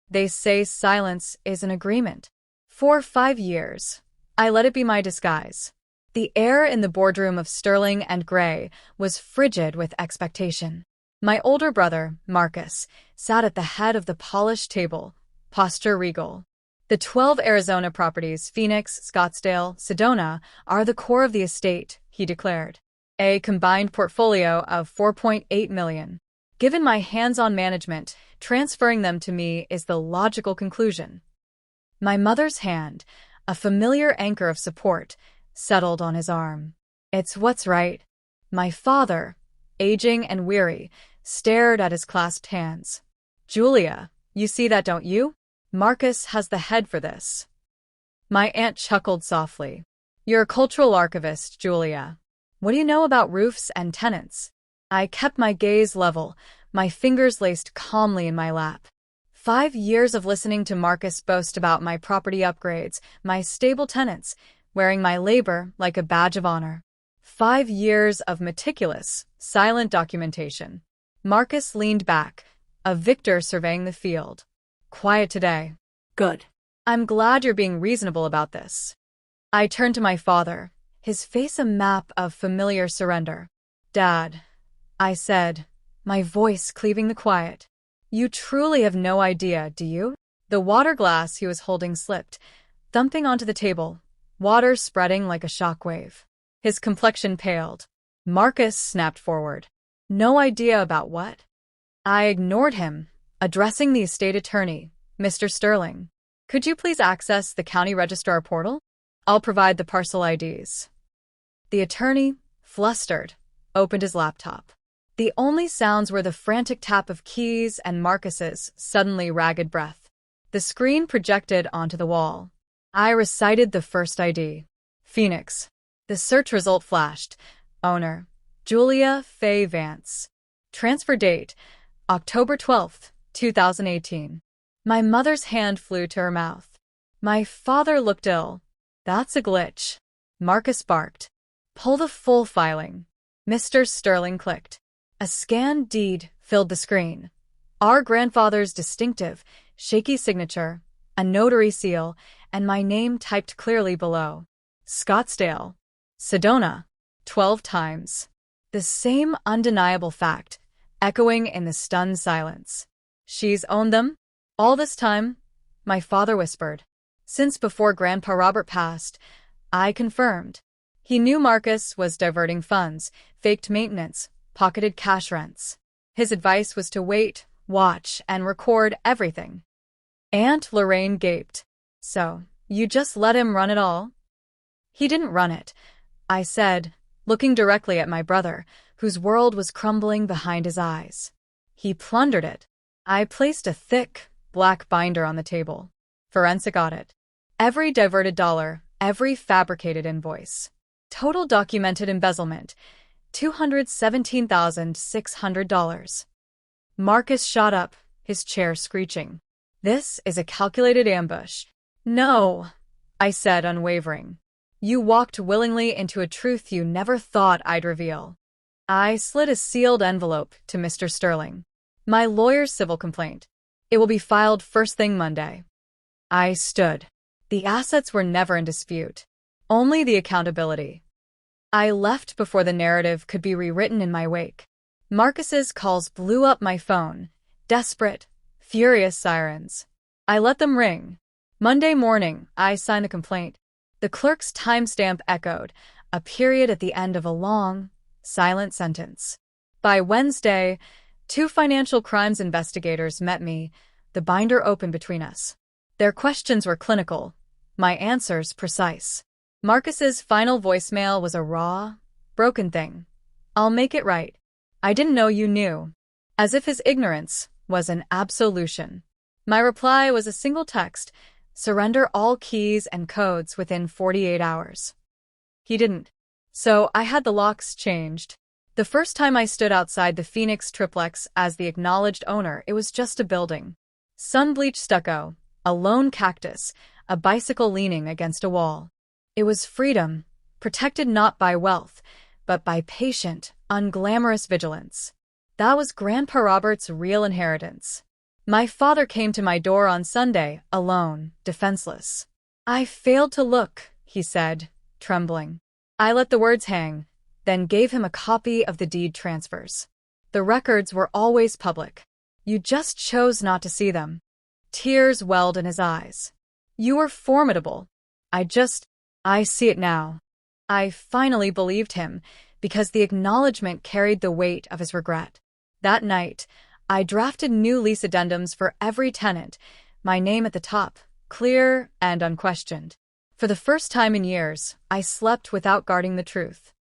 They say silence is an agreement. For 5 years, I let it be my disguise. The air in the boardroom of Sterling and Gray was frigid with expectation. My older brother, Marcus, sat at the head of the polished table, posture regal. The 12 Arizona properties, Phoenix, Scottsdale, Sedona, are the core of the estate, he declared. A combined portfolio of $4.8 million. Given my hands-on management, transferring them to me is the logical conclusion. My mother's hand, a familiar anchor of support, settled on his arm. It's what's right. My father, aging and weary, stared at his clasped hands. Julia, you see that, don't you? Marcus has the head for this. My aunt chuckled softly. You're a cultural archivist, Julia. What do you know about roofs and tenants? I kept my gaze level, my fingers laced calmly in my lap. 5 years of listening to Marcus boast about my property upgrades, my stable tenants, wearing my labor like a badge of honor. 5 years of meticulous, silent documentation. Marcus leaned back, a victor surveying the field. Quiet today. Good. I'm glad you're being reasonable about this. I turned to my father, his face a map of familiar surrender. Dad, I said, my voice cleaving the quiet. You truly have no idea, do you? The water glass he was holding slipped, thumping onto the table, water spreading like a shockwave. His complexion paled. Marcus snapped forward. No idea about what? I ignored him, addressing the estate attorney, Mr. Sterling. Could you please access the county registrar portal? I'll provide the parcel IDs. The attorney, flustered, opened his laptop. The only sounds were the frantic tap of keys and Marcus's suddenly ragged breath. The screen projected onto the wall. I recited the first ID. Phoenix. The search result flashed. Owner, Julia Faye Vance. Transfer date, October 12th, 2018. My mother's hand flew to her mouth. My father looked ill. That's a glitch. Marcus barked. Pull the full filing. Mr. Sterling clicked. A scanned deed filled the screen. Our grandfather's distinctive, shaky signature, a notary seal, and my name typed clearly below. Scottsdale. Sedona. 12 times. The same undeniable fact, echoing in the stunned silence. She's owned them? All this time? My father whispered. Since before Grandpa Robert passed, I confirmed. He knew Marcus was diverting funds, faked maintenance, pocketed cash rents. His advice was to wait, watch, and record everything. Aunt Lorraine gaped. So, you just let him run it all? He didn't run it, I said, looking directly at my brother, whose world was crumbling behind his eyes. He plundered it. I placed a thick, black binder on the table. Forensic audit. Every diverted dollar, every fabricated invoice. Total documented embezzlement, $217,600. Marcus shot up, his chair screeching. This is a calculated ambush. No, I said, unwavering. You walked willingly into a truth you never thought I'd reveal. I slid a sealed envelope to Mr. Sterling. My lawyer's civil complaint. It will be filed first thing Monday. I stood. The assets were never in dispute. Only the accountability. I left before the narrative could be rewritten in my wake. Marcus's calls blew up my phone. Desperate, furious sirens. I let them ring. Monday morning, I signed the complaint. The clerk's timestamp echoed, a period at the end of a long, silent sentence. By Wednesday, 2 financial crimes investigators met me, the binder open between us. Their questions were clinical, my answers precise. Marcus's final voicemail was a raw, broken thing. I'll make it right. I didn't know you knew. As if his ignorance was an absolution. My reply was a single text, surrender all keys and codes within 48 hours. He didn't. So I had the locks changed. The first time I stood outside the Phoenix triplex as the acknowledged owner, it was just a building. Sun-bleached stucco, a lone cactus, a bicycle leaning against a wall. It was freedom, protected not by wealth, but by patient, unglamorous vigilance. That was Grandpa Robert's real inheritance. My father came to my door on Sunday, alone, defenseless. I failed to look, he said, trembling. I let the words hang, then gave him a copy of the deed transfers. The records were always public. You just chose not to see them. Tears welled in his eyes. You were formidable. I see it now. I finally believed him, because the acknowledgement carried the weight of his regret. That night, I drafted new lease addendums for every tenant, my name at the top, clear and unquestioned. For the first time in years, I slept without guarding the truth.